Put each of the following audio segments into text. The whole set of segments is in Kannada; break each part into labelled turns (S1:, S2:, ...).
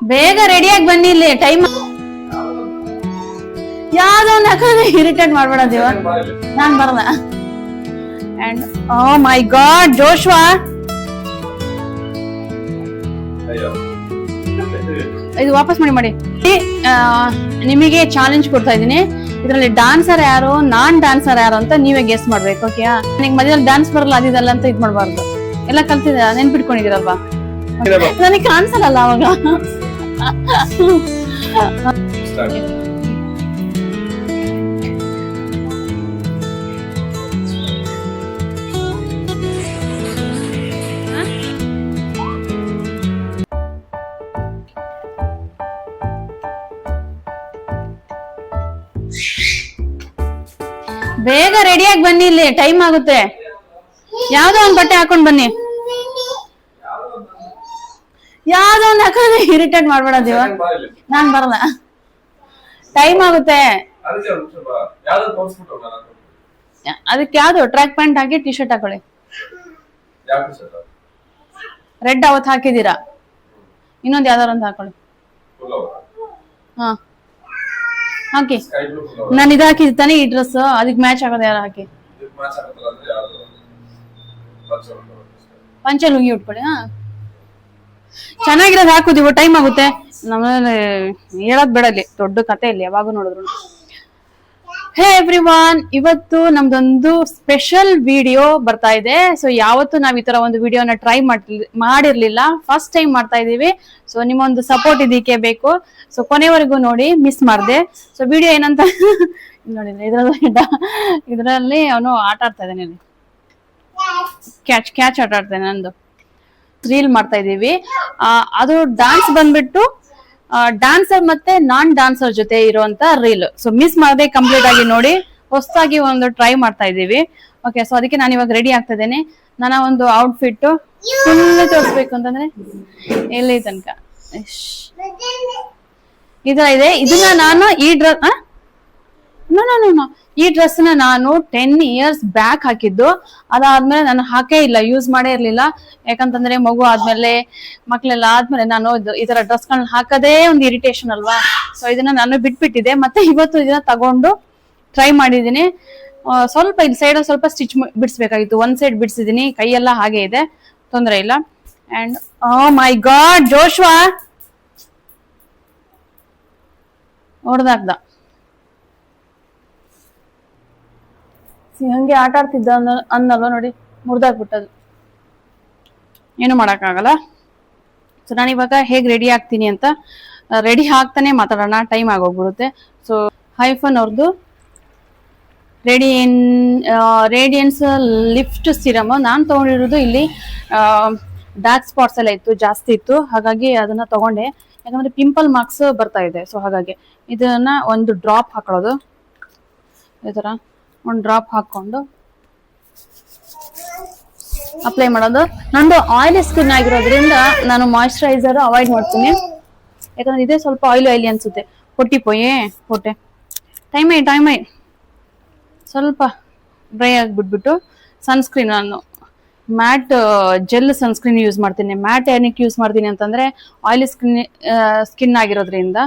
S1: ಬೇಗ ರೆಡಿಯಾಗಿ ಬನ್ನಿ, ಇಲ್ಲಿ ಟೈಮ್ ಯಾವ್ದೋ ಒಂದು ಇರಿಟೇಟ್ ಮಾಡ್ಬೇಡ ದೇವ, ನಾನ್ ಬರಲ್ಲ. And oh my god Joshua, ಇದು ವಾಪಸ್ ಮಾಡಿ. ನಿಮಗೆ ಚಾಲೆಂಜ್ ಕೊಡ್ತಾ ಇದೀನಿ, ಇದರಲ್ಲಿ ಡಾನ್ಸರ್ ಯಾರು ನಾನ್ ಡಾನ್ಸರ್ ಯಾರು ಅಂತ ನೀವೇ ಗೆಸ್ ಮಾಡ್ಬೇಕು. ಓಕೆ, ನಿಮ್ಗೆ ಮಧ್ಯದಲ್ಲಿ ಡಾನ್ಸ್ ಬರಲ್ಲ ಅದಿದಲ್ಲ ಅಂತ ಇದ್ ಮಾಡ್ಬಾರ್ದು, ಎಲ್ಲ ಕಲ್ತಿದ ನೆನ್ಪಿಟ್ಕೊಂಡಿದ್ದೀರಲ್ವಾ? ನನಗೆ ಕಾಣಿಸಲ್ಲ ಅವಾಗ. ಬೇಗ ರೆಡಿಯಾಗಿ ಬನ್ನಿ, ಇಲ್ಲಿ ಟೈಮ್ ಆಗುತ್ತೆ. ಯಾವ್ದೋ ಒಂದ್ ಬಟ್ಟೆ ಹಾಕೊಂಡ್ ಬನ್ನಿ, ಯಾವ್ದೋ ಒಂದ್ ಹಾಕೊಂಡ್ ಇರಿಟೇಟ್ ಮಾಡ್ಬೇಡ ದೇವ, ನಾನ್ ಬರಲ್ಲ, ಟೈಮ್ ಆಗುತ್ತೆ. ಅದಕ್ಕೆ ಯಾವ್ದು ಟ್ರ್ಯಾಕ್ ಪ್ಯಾಂಟ್ ಹಾಕಿ ಟಿ ಶರ್ಟ್ ಹಾಕೊಳ್ಳಿ. ರೆಡ್ ಅವತ್ ಹಾಕಿದೀರಾ, ಇನ್ನೊಂದ್ ಯಾವ್ದಾರು ಅಂತ ಹಾಕೊಳ್ಳಿ. ಹಾ ಹಾಕಿ, ನಾನು ಇದು ಹಾಕಿದ್ ತಾನೇ ಈ ಡ್ರೆಸ್, ಅದಕ್ಕೆ ಮ್ಯಾಚ್ ಆಗೋದು ಯಾರು ಹಾಕಿ. ಪಂಚೆ ಲುಂಗಿ ಉಟ್ಕೊಳ್ಳಿ. ಹಾ ಚೆನ್ನಾಗಿರೋದು ಹಾಕುದು, ಇವಾಗ ಟೈಮ್ ಆಗುತ್ತೆ. ನಮ್ಮಲ್ಲಿ ಹೇಳೋದ್ ಬೇಡಲ್ಲಿ, ದೊಡ್ಡ ಕತೆ ಇಲ್ಲಿ ಯಾವಾಗ ನೋಡಿದ್ರು. ಹೇ ಎವ್ರಿವಾನ್, ಇವತ್ತು ನಮ್ದೊಂದು ಸ್ಪೆಷಲ್ ವಿಡಿಯೋ ಬರ್ತಾ ಇದೆ. ಸೊ ಯಾವತ್ತು ನಾವ್ ಈ ತರ ಒಂದು ವಿಡಿಯೋನ ಟ್ರೈ ಮಾಡಿರ್ಲಿಲ್ಲ, ಫಸ್ಟ್ ಟೈಮ್ ಮಾಡ್ತಾ ಇದೀವಿ. ಸೊ ನಿಮ್ಮೊಂದು ಸಪೋರ್ಟ್ ಇದಕ್ಕೆ ಬೇಕು. ಸೊ ಕೊನೆವರೆಗೂ ನೋಡಿ, ಮಿಸ್ ಮಾಡ್ದೆ. ಸೊ ವಿಡಿಯೋ ಏನಂತ ನೋಡಿದ್ರೆ ಇದ್ರಲ್ಲಿ ಅವನು ಆಟ ಆಡ್ತಾ ಇದ್ದಾನೆ, ಕ್ಯಾಚ್ ಆಟ ಆಡ್ತಾನೆ, ನಂದು ರೀಲ್ ಮಾಡ್ತಾ ಇದೀವಿ. ಅದು ಡಾನ್ಸ್ ಬಂದ್ಬಿಟ್ಟು ಡಾನ್ಸರ್ ಮತ್ತೆ ನಾನ್ ಡಾನ್ಸರ್ ಜೊತೆ ಇರುವಂತ ರೀಲ್. ಸೊ ಮಿಸ್ ಮಾಡದೆ ಕಂಪ್ಲೀಟ್ ಆಗಿ ನೋಡಿ, ಹೊಸದಾಗಿ ಒಂದು ಟ್ರೈ ಮಾಡ್ತಾ ಇದೀವಿ. ಓಕೆ, ಸೊ ಅದಕ್ಕೆ ನಾನು ಇವಾಗ ರೆಡಿ ಆಗ್ತಾ ಇದ್ದೇನೆ. ನನ್ನ ಒಂದು ಔಟ್ಫಿಟ್ ಫುಲ್ ತೋರಿಸ್ಬೇಕು ಅಂತಂದ್ರೆ ಎಲ್ಲಿ ತನಕ ಇದರ ಇದೆ. ಇದನ್ನ ನಾನು ಈ ಡ್ರೆಸ್ ಈ ಡ್ರೆಸ್ ನ ನಾನು 10 years ಬ್ಯಾಕ್ ಹಾಕಿದ್ದು. ಅದಾದ್ಮೇಲೆ ನಾನು ಹಾಕೇ ಇಲ್ಲ, ಯೂಸ್ ಮಾಡೇ ಇರ್ಲಿಲ್ಲ. ಯಾಕಂತಂದ್ರೆ ಮಗು ಆದ್ಮೇಲೆ, ಮಕ್ಳೆಲ್ಲ ಆದ್ಮೇಲೆ ನಾನು ಈ ತರ ಡ್ರೆಸ್ ಗಳನ್ನ ಹಾಕದೇ ಒಂದು ಇರಿಟೇಷನ್ ಅಲ್ವಾ. ಸೊ ಇದನ್ನ ನಾನು ಬಿಟ್ಬಿಟ್ಟಿದ್ದೆ. ಮತ್ತೆ ಇವತ್ತು ಇದನ್ನ ತಗೊಂಡು ಟ್ರೈ ಮಾಡಿದೀನಿ. ಸ್ವಲ್ಪ ಇಲ್ಲಿ ಸೈಡ್ ಸ್ವಲ್ಪ ಸ್ಟಿಚ್ ಬಿಡಿಸ್ಬೇಕಾಗಿತ್ತು, ಒಂದ್ ಸೈಡ್ ಬಿಡಿಸಿದೀನಿ. ಕೈಯೆಲ್ಲ ಹಾಗೆ ಇದೆ, ತೊಂದರೆ ಇಲ್ಲ. And oh my god Joshua ಹೊಡೆದಾಕ್ದ, ಹಂಗೆ ಆಟ ಆಡ್ತಿದ್ದ ಅನ್ನಲ್ವ ನೋಡಿ, ಮುರಿದಾಕ್ಬಿಟ್ಟದು. ಏನು ಮಾಡಕ್ಕಾಗಲ್ಲ. ಸೊ ನಾನು ಇವಾಗ ಹೇಗ್ ರೆಡಿ ಆಗ್ತೀನಿ ಅಂತ, ರೆಡಿ ಆಗ್ತಾನೆ ಮಾತಾಡೋಣ, ಟೈಮ್ ಆಗೋಗ್ಬಿಡುತ್ತೆ. ಸೊ ಹೈಫನ್ ಅವ್ರದ್ದು ರೇಡಿಯನ್ಸ್ ಲಿಫ್ಟ್ ಸಿರಮ್ ನಾನು ತಗೊಂಡಿರೋದು. ಇಲ್ಲಿ ಡಾರ್ಕ್ ಸ್ಪಾಟ್ಸ್ ಎಲ್ಲ ಇತ್ತು, ಜಾಸ್ತಿ ಇತ್ತು, ಹಾಗಾಗಿ ಅದನ್ನ ತಗೊಂಡೆ. ಯಾಕಂದ್ರೆ ಪಿಂಪಲ್ ಮಾರ್ಕ್ಸ್ ಬರ್ತಾ ಇದೆ. ಸೊ ಹಾಗಾಗಿ ಇದನ್ನ ಒಂದು ಡ್ರಾಪ್ ಹಾಕೊಳ್ಳೋದು, ಈ ತರ ಒಂದು ಡ್ರಾಪ್ ಹಾಕೊಂಡು ಅಪ್ಲೈ ಮಾಡೋದು. ನಂದು ಆಯಿಲಿ ಸ್ಕಿನ್ ಆಗಿರೋದ್ರಿಂದ ನಾನು ಮಾಯಿಶ್ಚರೈಸರ್ ಅವಾಯ್ಡ್ ಮಾಡ್ತೀನಿ. ಯಾಕಂದ್ರೆ ಇದೇ ಸ್ವಲ್ಪ ಆಯಿಲಿ ಅನ್ಸುತ್ತೆ. ಹೊಟ್ಟೆ ಟೈಮ್ ಸ್ವಲ್ಪ ಡ್ರೈ ಆಗಿಬಿಟ್ಬಿಟ್ಟು ಸನ್ಸ್ಕ್ರೀನ್, ನಾನು ಮ್ಯಾಟ್ ಜೆಲ್ ಸನ್ಸ್ಕ್ರೀನ್ ಯೂಸ್ ಮಾಡ್ತೀನಿ. ಮ್ಯಾಟ್ ಏನಕ್ಕೆ ಯೂಸ್ ಮಾಡ್ತೀನಿ ಅಂತಂದ್ರೆ ಆಯಿಲಿ ಸ್ಕಿನ್ ಆಗಿರೋದ್ರಿಂದ.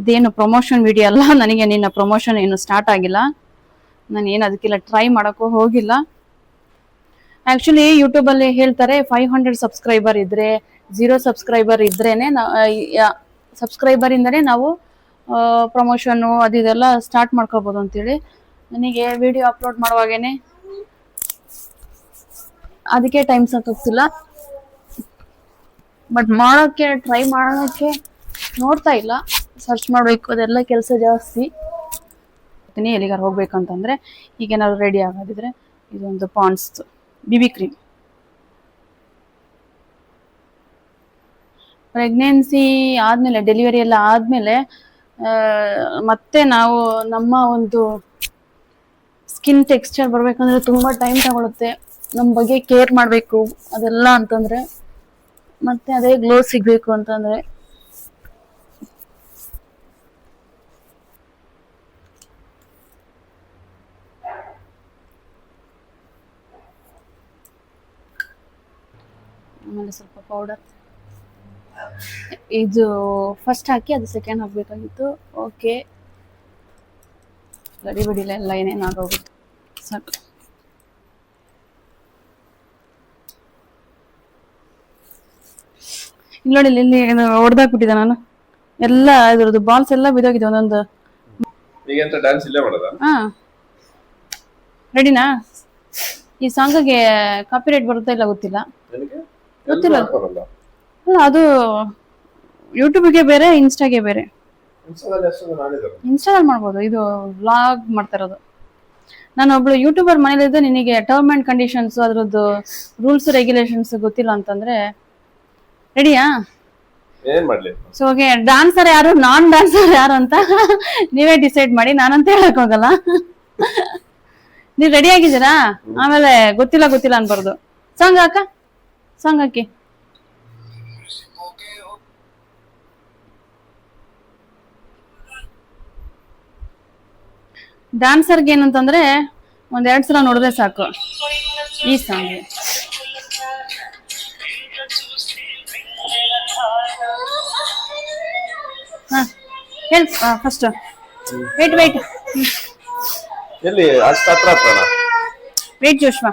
S1: ಇದೇನು ಪ್ರಮೋಷನ್ ವಿಡಿಯೋ ಅಲ್ಲ, ನನಗೆ ನಿನ್ನ ಪ್ರಮೋಷನ್ ಏನು ಸ್ಟಾರ್ಟ್ ಆಗಿಲ್ಲ, ನಾನು ಏನು ಅದಕ್ಕೆಲ್ಲ ಟ್ರೈ ಮಾಡೋಕ್ಕೂ ಹೋಗಿಲ್ಲ. ಆಕ್ಚುಲಿ ಯೂಟ್ಯೂಬ್ ಅಲ್ಲಿ ಹೇಳ್ತಾರೆ 500 ಸಬ್ಸ್ಕ್ರೈಬರ್ ಇದ್ರೆ, 0 ಸಬ್ಸ್ಕ್ರೈಬರ್ ಇದ್ರೇನೆ, ಸಬ್ಸ್ಕ್ರೈಬರ್ ಇಂದನೇ ನಾವು ಪ್ರಮೋಷನ್ ಅದೆಲ್ಲ ಸ್ಟಾರ್ಟ್ ಮಾಡ್ಕೋಬಹುದು ಅಂತೇಳಿ. ನನಗೆ ವಿಡಿಯೋ ಅಪ್ಲೋಡ್ ಮಾಡುವಾಗೇನೆ ಅದಕ್ಕೆ ಟೈಮ್ ಸಾಕಾಗ್ತಿಲ್ಲ. ಬಟ್ ಮಾಡೋಕ್ಕೆ ಟ್ರೈ ಮಾಡೋಕ್ಕೆ ನೋಡ್ತಾ ಇಲ್ಲ, ಸರ್ಚ್ ಮಾಡಬೇಕು, ಅದೆಲ್ಲ ಕೆಲಸ ಜಾಸ್ತಿ. ಎಲ್ಲಿಗಾರ ಹೋಗ್ಬೇಕಂತಂದ್ರೆ ಈಗೇನಾದ್ರು ರೆಡಿ ಆಗೋದಿದ್ರೆ ಇದೊಂದು ಪಾಂಡ್ಸ್ BB ಕ್ರೀಮ್. ಪ್ರೆಗ್ನೆನ್ಸಿ ಆದ್ಮೇಲೆ, ಡೆಲಿವರಿ ಎಲ್ಲ ಆದ್ಮೇಲೆ ಮತ್ತೆ ನಾವು ನಮ್ಮ ಒಂದು ಸ್ಕಿನ್ ಟೆಕ್ಸ್ಚರ್ ಬರ್ಬೇಕಂದ್ರೆ ತುಂಬಾ ಟೈಮ್ ತಗೊಳುತ್ತೆ. ನಮ್ಮ ಬಗ್ಗೆ ಕೇರ್ ಮಾಡಬೇಕು ಅದೆಲ್ಲ ಅಂತಂದ್ರೆ, ಮತ್ತೆ ಅದೇ ಗ್ಲೋ ಸಿಗ್ಬೇಕು ಅಂತಂದ್ರೆ ಆಮೇಲೆ ಸ್ವಲ್ಪ ಪೌಡರ್ ಇದು ಫಸ್ಟ್ ಹಾಕಿ ಅದು ಸೆಕೆಂಡ್ ಹಾಕ್ಬೇಕಾಗಿತ್ತು. ಓಕೆ, ಗಡಿ ಬಿಡಿಲ್ಲ, ಎಲ್ಲ ಏನೇನು ಆಗೋಗುತ್ತೆ. ಸಾಕು. ಇಲ್ಲಿ ನೋಡಿ, ಇಲ್ಲಿ ಹೊಡೆದಾಕ್ಬಿಟ್ಟಿದ್ದೆ ನಾನು. ಎಲ್ಲ ಇದ್ರದ್ದು ಬಾಲ್ಸ್ ಎಲ್ಲ ಬಿದ್ದೋಗಿದೆ ಒಂದೊಂದು. ಹಾ, ರೆಡಿನಾ? ಈ ಸಾಂಗ್ಗೆ ಕಾಪಿರೈಟ್ ಬರುತ್ತಾ ಇಲ್ಲ ಗೊತ್ತಿಲ್ಲ. ಗೊತ್ತಿಲ್ಲ. ಅದು ಯೂಟ್ಯೂಬ್ಗೆ ಬೇರೆ, ಇನ್ಸ್ಟಾಗೆ ಬೇರೆ. ಇನ್ಸ್ಟಾದಲ್ಲಿ ಮಾಡ್ಬೋದು. ಇದು ವ್ಲಾಗ್ ಮಾಡ್ತಾ ಇರೋದು. ನಾನು ಒಬ್ಳು ಯೂಟ್ಯೂಬರ್ ಮನೇಲಿದ್ದೆ. ನಿನಗೆ ಟರ್ಮ್ ಅಂಡ್ ಕಂಡೀಷನ್ಸ್, ಅದ್ರದ್ದು ರೂಲ್ಸ್ ರೆಗ್ಯುಲೇಷನ್ಸ್ ಗೊತ್ತಿಲ್ಲ ಅಂತಂದ್ರೆ ರೆಡಿಯಾ? ಸೊ ಓಕೆ, ಡಾನ್ಸರ್ ಯಾರು, ನಾನ್ ಡಾನ್ಸರ್ ಯಾರು ಅಂತ ನೀವೇ ಡಿಸೈಡ್ ಮಾಡಿ. ನಾನಂತ ಹೇಳಕ್ ಹೋಗಲ್ಲ. ನೀವ್ ರೆಡಿ ಆಗಿದ್ದೀರಾ? ಆಮೇಲೆ ಗೊತ್ತಿಲ್ಲ ಗೊತ್ತಿಲ್ಲ ಅನ್ಬಾರ್ದು. ಸಾಂಗ್ ಹಾಕ, ಸಾಂಗ್ ಹಾಕಿ. ಡ್ಯಾನ್ಸರ್ಗೆ ಏನಂತಂದ್ರೆ 1-2 ಸಲ ನೋಡಿದ್ರೆ ಸಾಕು ಈ ಸಾಂಗ್. ಹಾ, ಹೇಳಿ ಫಸ್ಟ್. ವೇಟ್ ವೇಟ್
S2: ಎಲ್ಲಿ ಅಷ್ಟ ಹತ್ರ ಹತ್ರನಾ?
S1: ವೇಟ್ ಜೋಶ್ವಾ,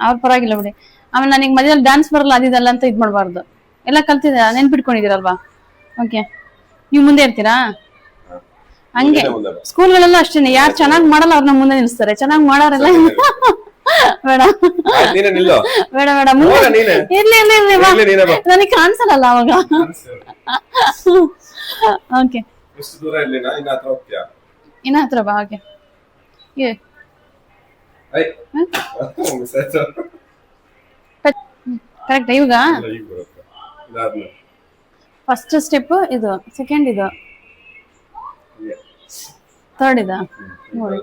S1: ಅವ್ರ ಪರವಾಗಿಲ್ಲ ಬಿಡಿ. ಆಮೇಲೆ ನನಗೆ ಮಧ್ಯದಲ್ಲಿ ಡ್ಯಾನ್ಸ್ ಬರಲ್ಲ, ಅದಿದಲ್ಲ ಅಂತ ಇದ್ ಮಾಡಬಾರ್ದು. ಎಲ್ಲ ಕಲ್ತಿದ್ದೀರಾ, ನೆನ್ಪಿಟ್ಕೊಂಡಿದ್ದೀರಲ್ವಾ? ಓಕೆ, ನೀವು ಮುಂದೆ ಇರ್ತೀರಾ? ಹಂಗೆ ಸ್ಕೂಲ್ಗಳೆಲ್ಲ ಅಷ್ಟೇನೆ. ಯಾರು ಚೆನ್ನಾಗಿ ಮಾಡಲ್ಲ ಅವ್ರನ್ನ ಮುಂದೆ ನಿಲ್ಲಿಸ್ತಾರೆ, ಚೆನ್ನಾಗಿ ಮಾಡೋರೆಲ್ಲ ಬೇಡ ಬೇಡ ಬೇಡ, ಇರ್ಲಿ ಇರ್ಲಿ ಇರ್ಲಿ, ನನಗೆ ಕಾಣಿಸಲ್ಲ ಅವಾಗ. ಓಕೆ, ಇನ್ನ ಹತ್ರ ಬಾ. Okay, correct. ಇವಾಗ ಫಸ್ಟ್ ಸ್ಟೆಪ್ ಇದು, ಸೆಕೆಂಡ್ ಇದು, ಥರ್ಡ್ ಇದ ನೋಡಿ.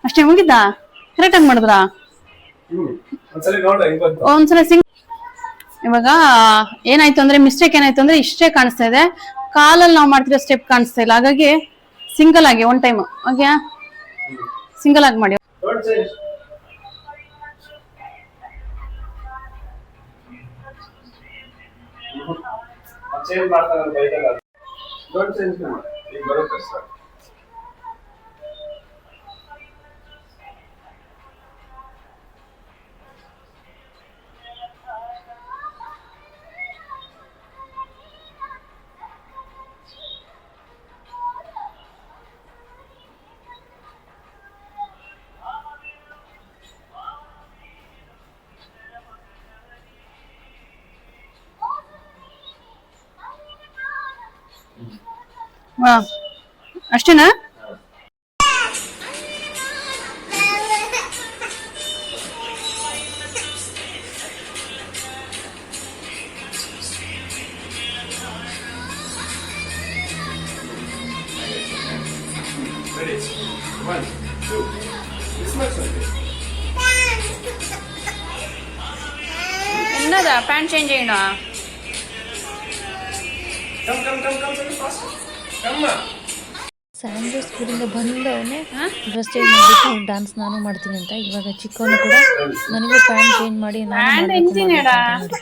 S1: ಅಷ್ಟೇ ಮುಗಿತಾ? ಕರೆಕ್ಟ್ ಆಗಿ ಮಾಡಿದ್ರಾ? ಒಂದ್ಸಲ ಸಿಂಗ್. ಇವಾಗ ಏನಾಯ್ತು ಅಂದ್ರೆ, ಮಿಸ್ಟೇಕ್ ಏನಾಯ್ತು ಅಂದ್ರೆ ಇಷ್ಟೇ ಕಾಣಿಸ್ತಾ ಇದೆ, ಕಾಲಲ್ಲಿ ನಾವು ಮಾಡ್ತಿರೋ ಸ್ಟೆಪ್ ಕಾಣಿಸ್ತಾ ಇಲ್ಲ. ಹಾಗಾಗಿ ಸಿಂಗಲ್ ಆಗಿ ಒನ್ ಟೈಮ್. ಓಕೆ, ಸಿಂಗಲ್ ಆಗಿ ಮಾಡಿ. ವಾ, ಅಷ್ಟೇನಾ? എന്നതാ പാന്റ് ചേഞ്ച് ചെയ്യണോ?
S3: ಸ್ಯಾಂಡ್ರೋ ಸ್ಕೂಲಿಂದ ಬಂದವನೇ ಡ್ರೆಸ್ ಚೇಂಜ್ ಮಾಡಿಬಿಟ್ಟು ಡ್ಯಾನ್ಸ್ ನಾನು ಮಾಡ್ತೀನಿ ಅಂತ. ಇವಾಗ ಚಿಕ್ಕವನು ಕೂಡ ನನಗೂ ಪ್ಯಾಂಟ್ ಚೇಂಜ್ ಮಾಡಿ ನಾನು ನೋಡಿ.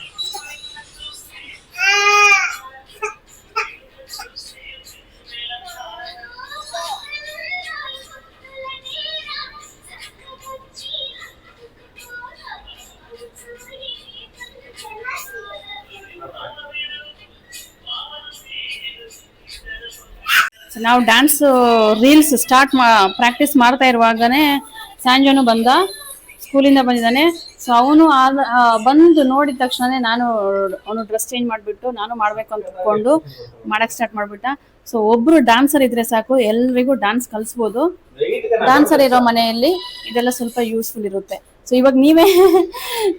S1: ನಾವು ಡ್ಯಾನ್ಸ್ ರೀಲ್ಸ್ ಪ್ರಾಕ್ಟೀಸ್ ಮಾಡ್ತಾ ಇರುವಾಗನೇ ಸ್ಯಾಂಜೋನು ಬಂದ, ಸ್ಕೂಲಿಂದ ಬಂದಿದ್ದಾನೆ. ಸೊ ಅವನು ಬಂದು ನೋಡಿದ ತಕ್ಷಣನೇ ಅವನು ಡ್ರೆಸ್ ಚೇಂಜ್ ಮಾಡಿಬಿಟ್ಟು ನಾನು ಮಾಡಬೇಕು ಅಂದ್ಕೊಂಡು ಮಾಡಕ್ಕೆ ಸ್ಟಾರ್ಟ್ ಮಾಡಿಬಿಟ್ಟ. ಸೊ ಒಬ್ರು ಡ್ಯಾನ್ಸರ್ ಇದ್ರೆ ಸಾಕು, ಎಲ್ರಿಗೂ ಡ್ಯಾನ್ಸ್ ಕಲಿಸ್ಬೋದು. ಡ್ಯಾನ್ಸರ್ ಇರೋ ಮನೆಯಲ್ಲಿ ಇದೆಲ್ಲ ಸ್ವಲ್ಪ ಯೂಸ್ಫುಲ್ ಇರುತ್ತೆ. ಸೊ ಇವಾಗ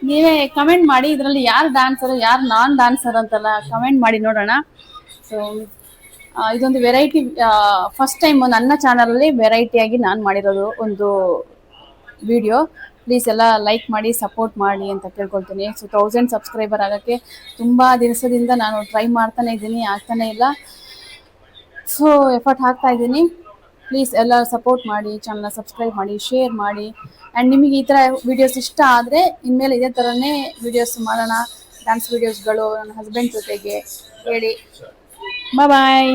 S1: ನೀವೇ ಕಮೆಂಟ್ ಮಾಡಿ ಇದರಲ್ಲಿ ಯಾರು ಡ್ಯಾನ್ಸರ್ ಯಾರು ನಾನ್ ಡ್ಯಾನ್ಸರ್ ಅಂತೆಲ್ಲ ಕಮೆಂಟ್ ಮಾಡಿ ನೋಡೋಣ. ಸೊ ಇದೊಂದು ವೆರೈಟಿ, ಫಸ್ಟ್ ಟೈಮ್ ನನ್ನ ಚಾನಲಲ್ಲಿ ವೆರೈಟಿಯಾಗಿ ನಾನು ಮಾಡಿರೋದು ಒಂದು ವಿಡಿಯೋ. ಪ್ಲೀಸ್ ಎಲ್ಲ ಲೈಕ್ ಮಾಡಿ ಸಪೋರ್ಟ್ ಮಾಡಿ ಅಂತ ಕೇಳ್ಕೊಳ್ತೀನಿ. ಸೊ 1000 ಸಬ್ಸ್ಕ್ರೈಬರ್ ಆಗೋಕ್ಕೆ ತುಂಬ ದಿವಸದಿಂದ ನಾನು ಟ್ರೈ ಮಾಡ್ತಾನೆ ಇದ್ದೀನಿ, ಆಗ್ತಾನೆ ಇಲ್ಲ. ಸೊ ಎಫರ್ಟ್ ಹಾಕ್ತಾ ಇದ್ದೀನಿ. ಪ್ಲೀಸ್ ಎಲ್ಲ ಸಪೋರ್ಟ್ ಮಾಡಿ, ಚಾನಲ್ನ ಸಬ್ಸ್ಕ್ರೈಬ್ ಮಾಡಿ, ಶೇರ್ ಮಾಡಿ. ಆ್ಯಂಡ್ ನಿಮಗೆ ಈ ಥರ ವಿಡಿಯೋಸ್ ಇಷ್ಟ ಆದರೆ ಇನ್ಮೇಲೆ ಇದೇ ಥರನೇ ವಿಡಿಯೋಸ್ ಮಾಡೋಣ, ಡ್ಯಾನ್ಸ್ ವಿಡಿಯೋಸ್ಗಳು ನನ್ನ ಹಸ್ಬೆಂಡ್ ಜೊತೆಗೆ ಹೇಳಿ. ಬಾಯ್.